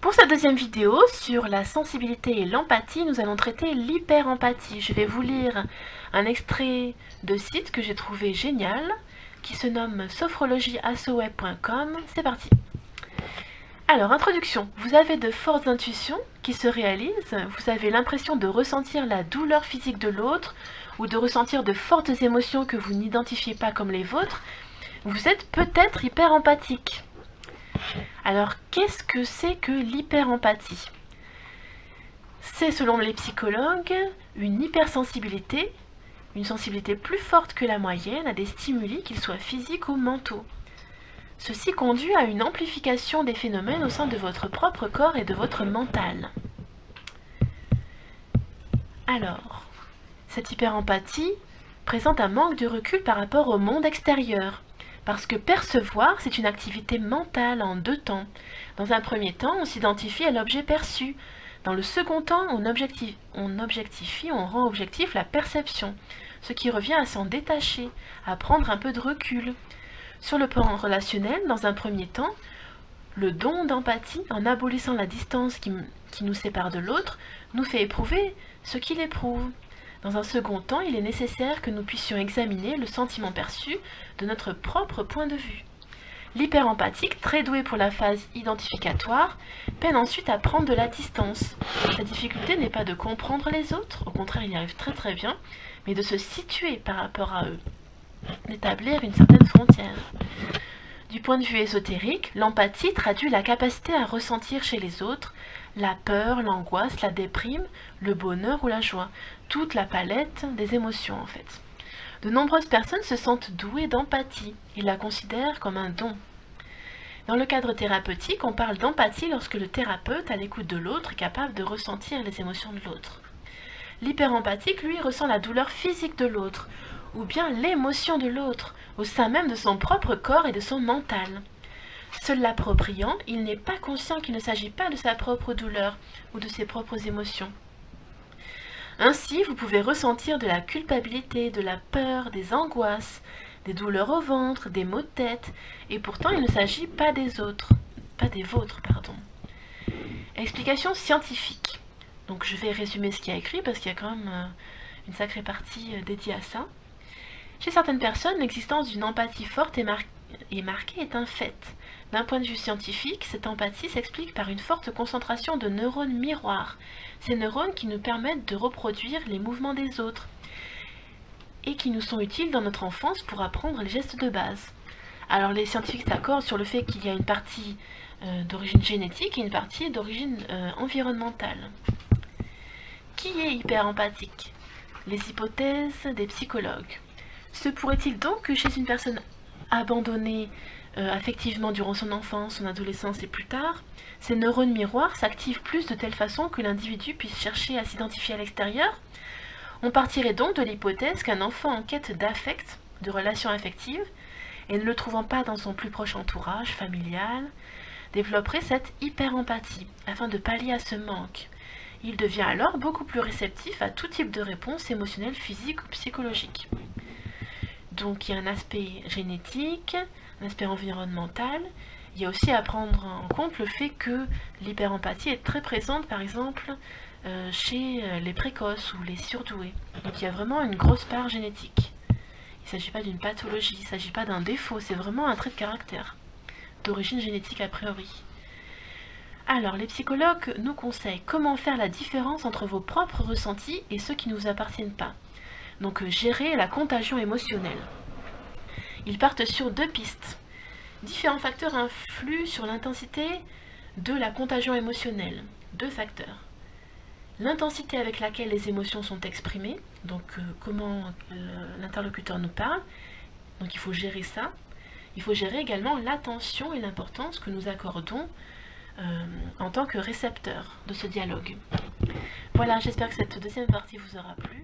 Pour cette deuxième vidéo sur la sensibilité et l'empathie, nous allons traiter l'hyper-empathie. Je vais vous lire un extrait de site que j'ai trouvé génial, qui se nomme sophrologieassoweb.com. C'est parti. Alors, introduction. Vous avez de fortes intuitions qui se réalisent, vous avez l'impression de ressentir la douleur physique de l'autre, ou de ressentir de fortes émotions que vous n'identifiez pas comme les vôtres. Vous êtes peut-être hyper-empathique. Alors, qu'est-ce que c'est que l'hyper-empathie? C'est, selon les psychologues, une hypersensibilité, une sensibilité plus forte que la moyenne à des stimuli, qu'ils soient physiques ou mentaux. Ceci conduit à une amplification des phénomènes au sein de votre propre corps et de votre mental. Alors, cette hyper-empathie présente un manque de recul par rapport au monde extérieur. Parce que percevoir, c'est une activité mentale en deux temps. Dans un premier temps, on s'identifie à l'objet perçu. Dans le second temps, on rend objectif la perception, ce qui revient à s'en détacher, à prendre un peu de recul. Sur le plan relationnel, dans un premier temps, le don d'empathie, en abolissant la distance qui nous sépare de l'autre, nous fait éprouver ce qu'il éprouve. Dans un second temps, il est nécessaire que nous puissions examiner le sentiment perçu de notre propre point de vue. L'hyper-empathique, très doué pour la phase identificatoire, peine ensuite à prendre de la distance. La difficulté n'est pas de comprendre les autres, au contraire il y arrive très bien, mais de se situer par rapport à eux, d'établir une certaine frontière. Du point de vue ésotérique, l'empathie traduit la capacité à ressentir chez les autres la peur, l'angoisse, la déprime, le bonheur ou la joie, toute la palette des émotions en fait. De nombreuses personnes se sentent douées d'empathie, ils la considèrent comme un don. Dans le cadre thérapeutique, on parle d'empathie lorsque le thérapeute, à l'écoute de l'autre, est capable de ressentir les émotions de l'autre. L'hyperempathique, lui, ressent la douleur physique de l'autre, ou bien l'émotion de l'autre, au sein même de son propre corps et de son mental. Seul l'appropriant, il n'est pas conscient qu'il ne s'agit pas de sa propre douleur ou de ses propres émotions. Ainsi, vous pouvez ressentir de la culpabilité, de la peur, des angoisses, des douleurs au ventre, des maux de tête, et pourtant il ne s'agit pas des vôtres. Explication scientifique. Donc je vais résumer ce qu'il y a écrit parce qu'il y a quand même une sacrée partie dédiée à ça. Chez certaines personnes, l'existence d'une empathie forte et marquée est un fait. D'un point de vue scientifique, cette empathie s'explique par une forte concentration de neurones miroirs, ces neurones qui nous permettent de reproduire les mouvements des autres et qui nous sont utiles dans notre enfance pour apprendre les gestes de base. Alors les scientifiques s'accordent sur le fait qu'il y a une partie d'origine génétique et une partie d'origine environnementale. Qui est hyper empathique? Les hypothèses des psychologues. Se pourrait-il donc que chez une personne abandonnée affectivement durant son enfance, son adolescence et plus tard, ces neurones miroirs s'activent plus de telle façon que l'individu puisse chercher à s'identifier à l'extérieur? On partirait donc de l'hypothèse qu'un enfant en quête d'affect, de relations affectives, et ne le trouvant pas dans son plus proche entourage familial, développerait cette hyper-empathie afin de pallier à ce manque. Il devient alors beaucoup plus réceptif à tout type de réponse émotionnelle, physique ou psychologique. Donc il y a un aspect génétique, un aspect environnemental. Il y a aussi à prendre en compte le fait que l'hyperempathie est très présente par exemple chez les précoces ou les surdoués. Donc il y a vraiment une grosse part génétique. Il ne s'agit pas d'une pathologie, il ne s'agit pas d'un défaut, c'est vraiment un trait de caractère, d'origine génétique a priori. Alors les psychologues nous conseillent comment faire la différence entre vos propres ressentis et ceux qui ne vous appartiennent pas. Donc gérer la contagion émotionnelle. Ils partent sur deux pistes. Différents facteurs influent sur l'intensité de la contagion émotionnelle. Deux facteurs. L'intensité avec laquelle les émotions sont exprimées, donc comment l'interlocuteur nous parle, donc il faut gérer ça. Il faut gérer également l'attention et l'importance que nous accordons en tant que récepteur de ce dialogue. Voilà, j'espère que cette deuxième partie vous aura plu.